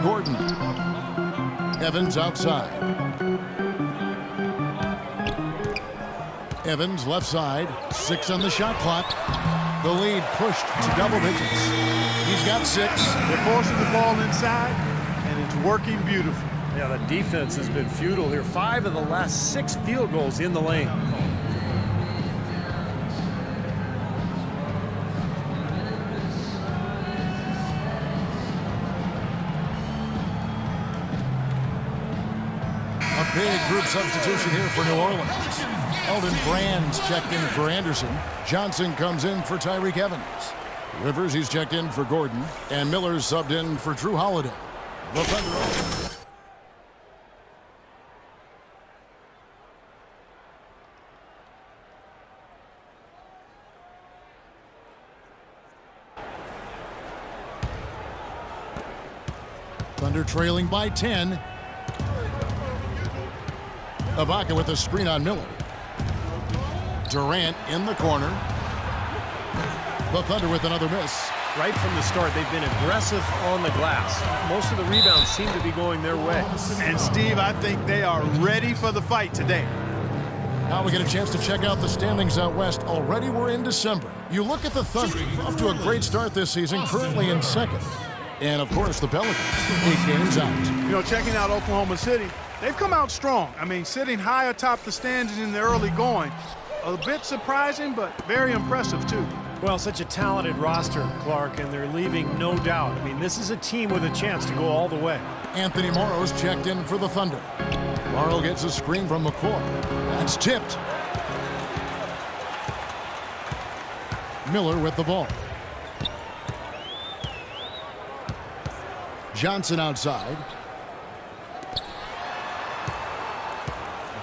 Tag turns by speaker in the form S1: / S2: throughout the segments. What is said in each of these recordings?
S1: Gordon. Evans outside. Evans left side. 6 on the shot clock. The lead pushed to double digits. He's got 6.
S2: They're forcing the ball inside, and it's working beautifully.
S3: Yeah, the defense has been futile here. 5 of the last 6 field goals in the lane.
S1: A big group substitution here for New Orleans. Elton Brand's checked in for Anderson. Johnson comes in for Tyreek Evans. Rivers, he's checked in for Gordon. And Miller's subbed in for Drew Holiday. The Thunder. Thunder trailing by 10. Ibaka with a screen on Miller. Durant in the corner. The Thunder with another miss.
S3: Right from the start, they've been aggressive on the glass. Most of the rebounds seem to be going their way.
S2: And, Steve, I think they are ready for the fight today.
S1: Now we get a chance to check out the standings out west. Already we're in December. You look at the Thunder, off to a great start this season, currently in second. And, of course, the Pelicans, 8 games out.
S2: You know, checking out Oklahoma City, they've come out strong. I mean, sitting high atop the standings in the early going. A bit surprising, but very impressive, too.
S3: Well, such a talented roster, Clark, and they're leaving no doubt. I mean, this is a team with a chance to go all the way.
S1: Anthony Morrow's checked in for the Thunder. Morrow gets a screen from McCoy. That's tipped. Miller with the ball. Johnson outside.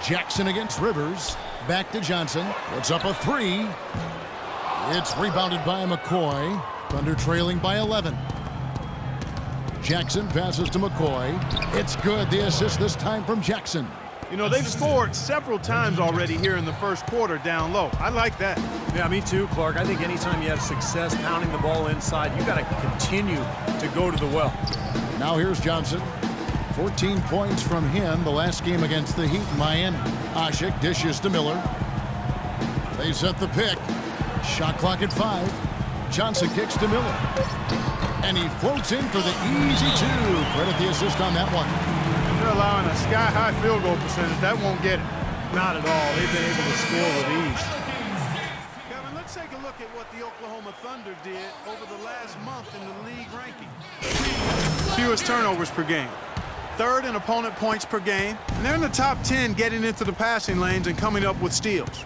S1: Jackson against Rivers. Back to Johnson. Puts up a 3. It's rebounded by McCoy. Thunder trailing by 11. Jackson passes to McCoy. It's good. The assist this time from Jackson.
S2: You know, they've scored several times already here in the first quarter down low. I like that.
S3: Yeah, me too, Clark. I think anytime you have success pounding the ball inside, you got to continue to go to the well.
S1: Now here's Johnson. 14 points from him the last game against the Heat in Miami. Asik dishes to Miller. They set the pick. Shot clock at 5. Johnson kicks to Miller. And he floats in for the easy 2. Credit the assist on that one.
S2: They're allowing a sky-high field goal percentage. That won't get it.
S3: Not at all. They've been able to score with ease.
S2: Kevin, let's take a look at what the Oklahoma Thunder did over the last month in the league ranking. Fewest turnovers per game. 3rd in opponent points per game. And they're in the top 10 getting into the passing lanes and coming up with steals.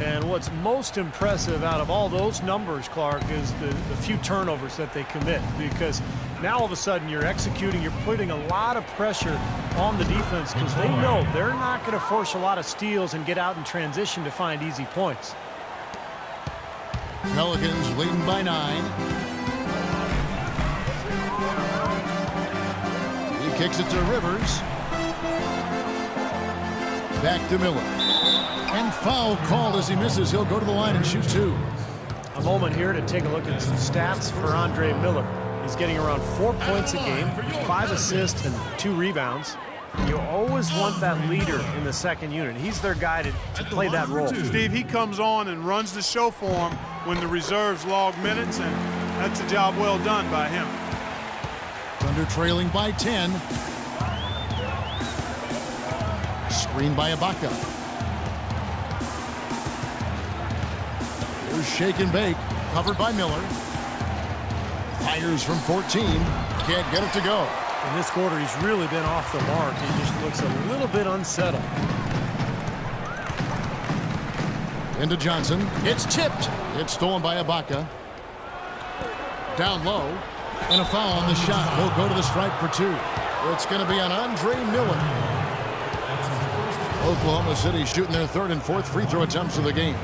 S3: And what's most impressive out of all those numbers, Clark, is the few turnovers that they commit. Because now all of a sudden you're executing, you're putting a lot of pressure on the defense because they know they're not going to force a lot of steals and get out in transition to find easy points.
S1: Pelicans leading by 9. He kicks it to Rivers. Back to Miller. And foul called as he misses. He'll go to the line and shoot 2.
S3: A moment here to take a look at some stats for Andre Miller. He's getting around 4 points a game, 5 assists and 2 rebounds. And you always want that leader in the second unit. He's their guy to play that role.
S2: Steve, he comes on and runs the show for him when the reserves log minutes, and that's a job well done by him.
S1: Thunder trailing by 10. Screen by Ibaka. Here's shake and bake. Covered by Miller. Fires from 14. Can't get it to go.
S3: In this quarter, he's really been off the mark. He just looks a little bit unsettled.
S1: Into Johnson. It's tipped. It's stolen by Ibaka. Down low. And a foul on the shot. He'll go to the stripe for 2. It's going to be on Andre Miller. Oklahoma City shooting their 3rd and 4th free throw attempts of the game.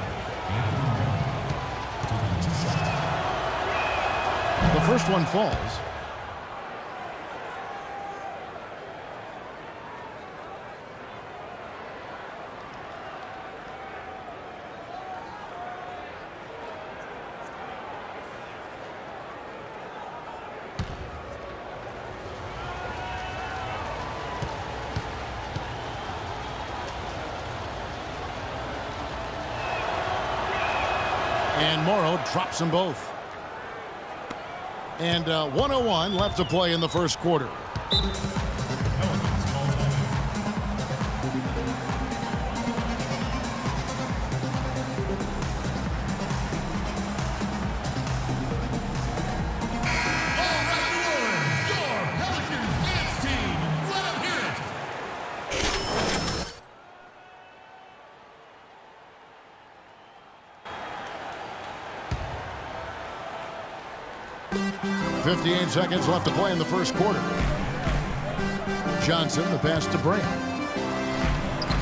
S1: The first one falls. And Morrow drops them both. And 1:01 left to play in the first quarter. .58 seconds left to play in the first quarter. Johnson, the pass to Brand.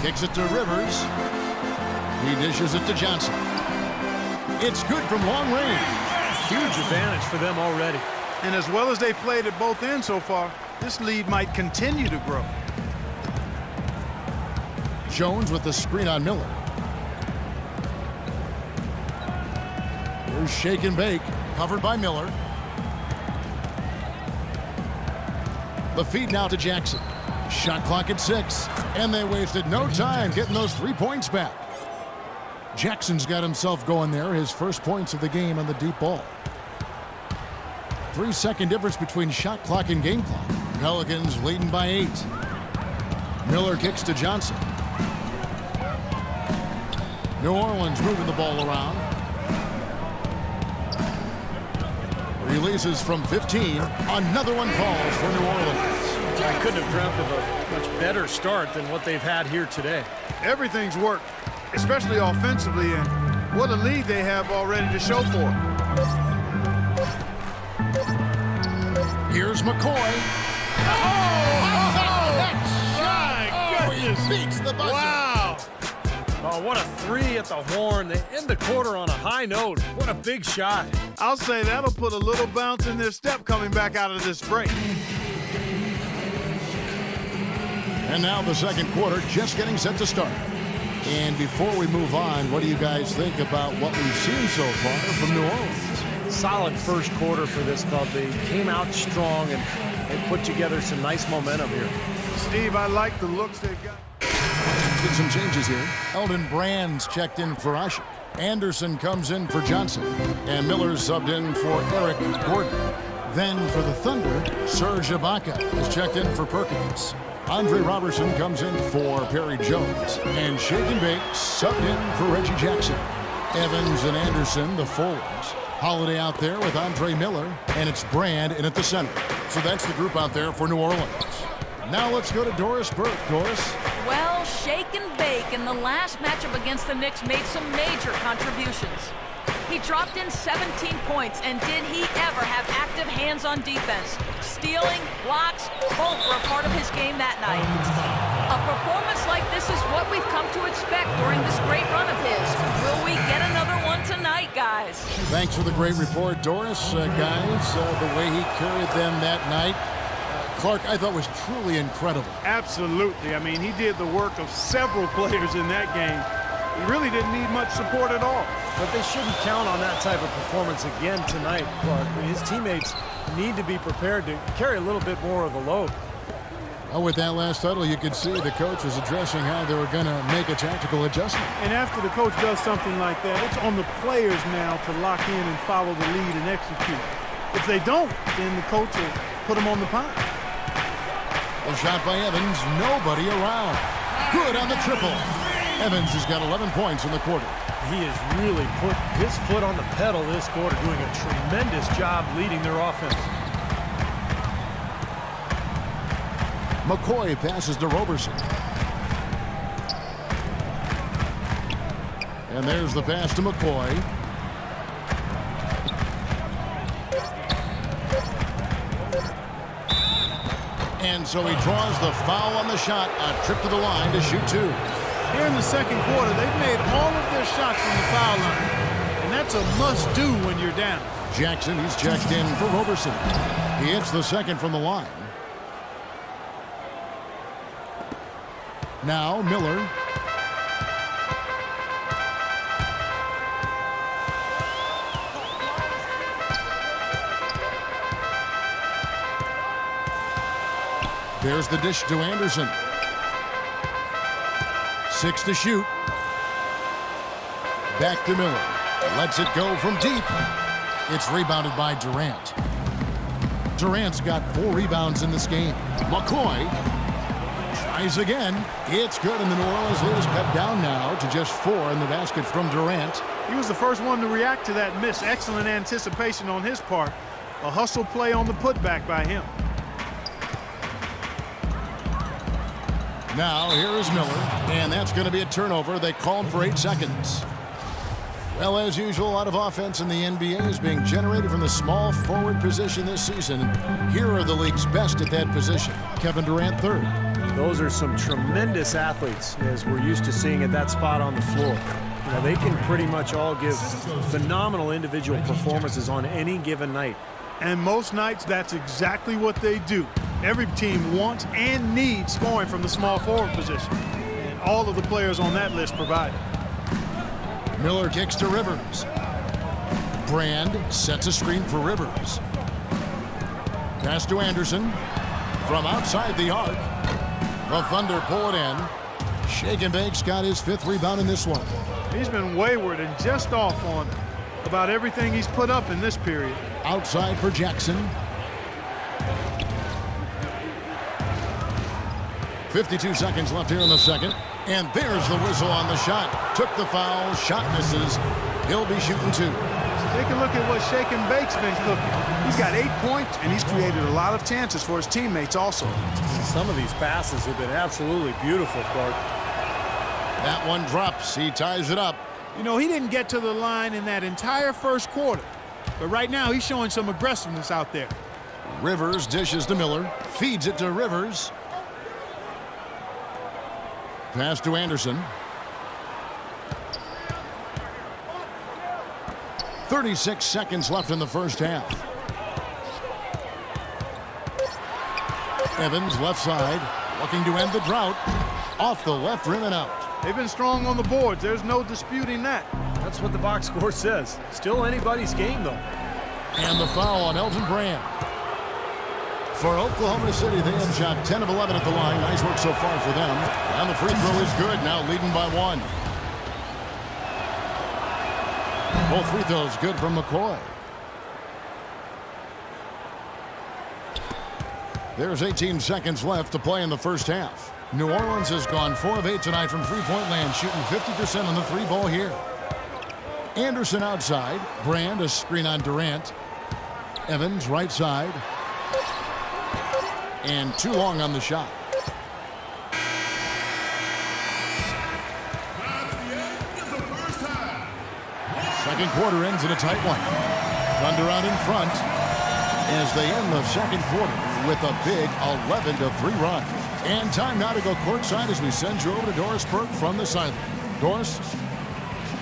S1: Kicks it to Rivers. He dishes it to Johnson. It's good from long range.
S3: Huge advantage for them already.
S2: And as well as they played at both ends so far, this lead might continue to grow.
S1: Jones with the screen on Miller. Here's shake and bake, covered by Miller. The feed now to Jackson. Shot clock at 6, and they wasted no time getting those 3 points back. Jackson's got himself going there, his first points of the game on the deep ball. 3-second difference between shot clock and game clock. Pelicans leading by 8. Miller kicks to Johnson. New Orleans moving the ball around. Releases from 15. Another one falls for New Orleans.
S3: I couldn't have dreamt of a much better start than what they've had here today.
S2: Everything's worked, especially offensively, and what a lead they have already to show for it.
S1: Here's McCoy. He beats the buzzer.
S2: Wow!
S3: Oh, what a three at the horn. They end the quarter on a high note. What a big shot.
S2: I'll say that'll put a little bounce in their step coming back out of this break.
S1: And now the second quarter just getting set to start. And before we move on, what do you guys think about what we've seen so far from New Orleans?
S3: Solid first quarter for this club. They came out strong and put together some nice momentum here.
S2: Steve, I like the looks they've got.
S1: Get some changes here. Elton Brand's checked in for Ashik. Anderson comes in for Johnson. And Miller's subbed in for Eric Gordon. Then for the Thunder, Serge Ibaka is checked in for Perkins. Andre Robertson comes in for Perry Jones. And Shake and Bake subbed in for Reggie Jackson. Evans and Anderson, the forwards. Holiday out there with Andre Miller. And it's Brand in at the center. So that's the group out there for New Orleans. Now let's go to Doris Burke. Doris?
S4: Well, Shake and Bake in the last matchup against the Knicks made some major contributions. He dropped in 17 points, and did he ever have active hands on defense? Stealing, blocks, both were a part of his game that night. A performance like this is what we've come to expect during this great run of his. Will we get another one tonight, guys?
S1: Thanks for the great report, Doris. Guys, the way he carried them that night, Clark, I thought was truly incredible.
S2: Absolutely. I mean, he did the work of several players in that game. He really didn't need much support at all.
S3: But they shouldn't count on that type of performance again tonight, Clark. I mean, his teammates need to be prepared to carry a little bit more of the load.
S1: Well, with that last huddle, you could see the coach was addressing how they were going to make a tactical adjustment.
S2: And after the coach does something like that, it's on the players now to lock in and follow the lead and execute. If they don't, then the coach will put them on the pine.
S1: A shot by Evans, nobody around. Good on the triple. Evans has got 11 points in the quarter.
S3: He has really put his foot on the pedal this quarter, doing a tremendous job leading their offense.
S1: McCoy passes to Roberson. And there's the pass to McCoy. And so he draws the foul on the shot. A trip to the line to shoot 2.
S2: Here in the second quarter, they've made all of their shots from the foul line. And that's a must-do when you're down.
S1: Jackson, he's checked in for Roberson. He hits the second from the line. Now Miller. There's the dish to Anderson. 6 to shoot. Back to Miller. Lets it go from deep. It's rebounded by Durant. Durant's got 4 rebounds in this game. McCoy tries again. It's good, and the New Orleans lead is cut down now to just 4 in the basket from Durant.
S2: He was the first one to react to that miss. Excellent anticipation on his part. A hustle play on the putback by him.
S1: Now here is Miller, and that's going to be a turnover. They called for 8 seconds. Well, as usual, a lot of offense in the NBA is being generated from the small forward position this season. Here are the league's best at that position. Kevin Durant, 3rd.
S3: Those are some tremendous athletes, as we're used to seeing at that spot on the floor. You know, they can pretty much all give phenomenal individual performances on any given night.
S2: And most nights, that's exactly what they do. Every team wants and needs scoring from the small forward position. And all of the players on that list provide it.
S1: Miller kicks to Rivers. Brand sets a screen for Rivers. Pass to Anderson. From outside the arc. The Thunder pull it in. Shake and Bake's got his 5th rebound in this one.
S2: He's been wayward and just off on about everything he's put up in this period.
S1: Outside for Jackson. 52 seconds left here in the second. And there's the whistle on the shot. Took the foul. Shot misses. He'll be shooting 2.
S2: Take a look at what Shake and Bake's been cooking. He's got 8 points, and he's created a lot of chances for his teammates also.
S3: Some of these passes have been absolutely beautiful, Clark.
S1: That one drops. He ties it up.
S2: You know, he didn't get to the line in that entire first quarter. But right now, he's showing some aggressiveness out there.
S1: Rivers dishes to Miller. Feeds it to Rivers. Pass to Anderson. 36 seconds left in the first half. Evans left side, looking to end the drought. Off the left rim and out.
S2: They've been strong on the boards. There's no disputing that.
S3: That's what the box score says. Still anybody's game, though.
S1: And the foul on Elton Brand. For Oklahoma City, they have shot 10 of 11 at the line. Nice work so far for them. And the free throw is good, now leading by 1. Both free throws good from McCoy. There's 18 seconds left to play in the first half. New Orleans has gone 4 of 8 tonight from three-point land, shooting 50% on the 3-ball here. Anderson outside. Brand a screen on Durant. Evans right side. And too long on the shot. Second quarter ends in a tight one. Thunder out in front as they end the second quarter with a big 11-3 run. And time now to go courtside as we send you over to Doris Burke from the sideline. Doris?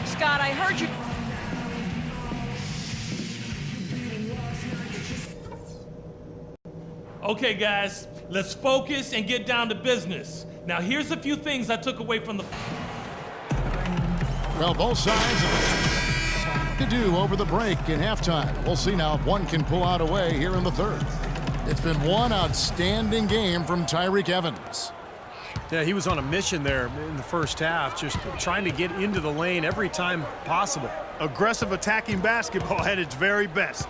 S4: Scott, I heard you.
S5: Okay, guys, let's focus and get down to business. Now, here's a few things I took away from the...
S1: Well, both sides to do over the break in halftime. We'll see now if one can pull out away here in the third. It's been one outstanding game from Tyreke Evans.
S3: Yeah, he was on a mission there in the first half, just trying to get into the lane every time possible.
S2: Aggressive attacking basketball at its very best.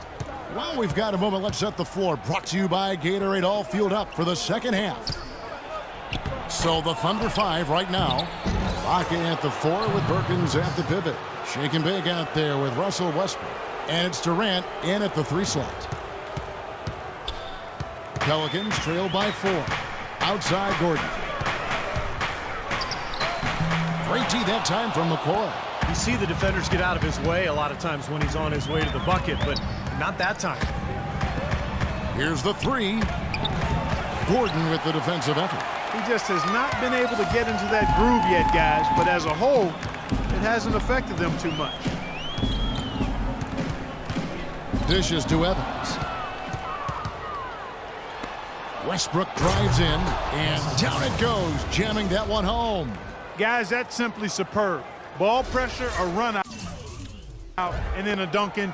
S1: Well, we've got a moment. Let's set the floor. Brought to you by Gatorade, all fueled up for the second half. So the Thunder 5 right now. Baca at the 4 with Perkins at the pivot. Shake and Bake out there with Russell Westbrook. And it's Durant in at the 3 slot. Pelicans trail by 4. Outside Gordon. Great D that time from McCoy.
S3: You see the defenders get out of his way a lot of times when he's on his way to the bucket, but not that time.
S1: Here's the 3. Gordon with the defensive effort.
S2: He just has not been able to get into that groove yet, guys, but as a whole, it hasn't affected them too much.
S1: Dishes to Evans. Westbrook drives in, and down it goes, jamming that one home.
S2: Guys, that's simply superb. Ball pressure, a run out, and then a dunk in.